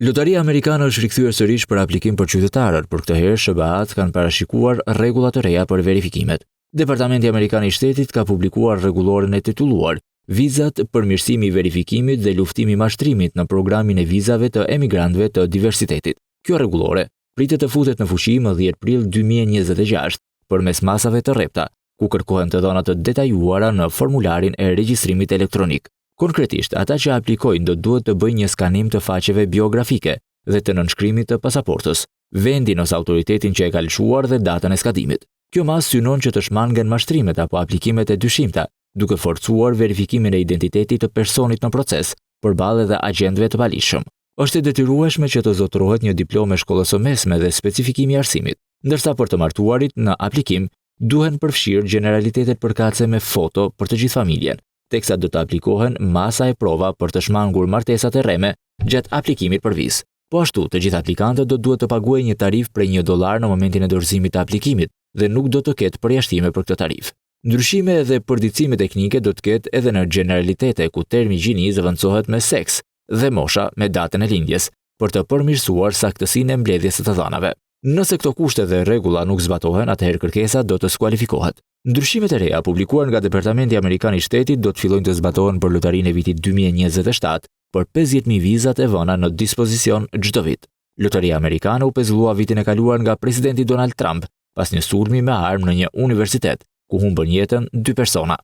Lotaria amerikane është rikthyer sërish për aplikim për qytetarët, por këtë herë SBA-t kanë parashikuar rregulla të reja për verifikimet. Departamenti Amerikan i Shtetit ka publikuar rregulloren e titulluar Vizat, përmirësimi i verifikimit dhe luftimi i mashtrimit në programin e vizave të emigrantëve të diversitetit. Kjo rregullore pritet të futet në fuqi më 10 prill 2026 përmes masave të rrepta, ku kërkohen të dhëna të detajuara në formularin e regjistrimit elektronik. Konkretisht, ata që aplikojnë do duhet të bëjnë një skanim të faqeve biografike dhe të nënshkrimit të pasaportës, vendin ose autoritetin që e ka lëshuar dhe datën e skadimit. Kjo masë synon që të shmangen mashtrimet apo aplikimet e dyshimta, duke forcuar verifikimin e identitetit të personit në proces, përballë edhe agjentëve të palishëm. Është e detyrueshme që të zotërohet një diplomë shkollës së mesme dhe specifikimi i arsimit, ndërsa për të martuarit në aplikim duhen përfshirë generalitetet përkatëse me foto për të gjithë familjen, teksa do të aplikohen masa e prova për të shmangur martesat e rreme gjatë aplikimit për vizë. Po ashtu, të gjithë aplikantët do duhet të paguajnë një tarifë prej $1 në momentin e dorëzimit të aplikimit dhe nuk do të ketë përjashtime për këtë tarifë. Ndryshime dhe përditësime teknike do të ketë edhe në generalitete ku termi gjini zëvendësohet me seks dhe mosha me datën e lindjes për të përmirësuar saktësinë e mbledhjes së të dhënave. Nëse këto kushte dhe rregulla nuk zbatohen, atëherë kërkesa do të skualifikohet. Ndryshimet e reja publikuar nga Departamenti Amerikan i Shtetit do të fillojnë të zbatohen për lotarinë e vitit 2027 për 50.000 vizat e vëna në dispozicion çdo vit. Lotaria amerikane u pezullua vitin e kaluar nga presidenti Donald Trump pas një sulmi me armë në një universitet ku humbën jetën 2 persona.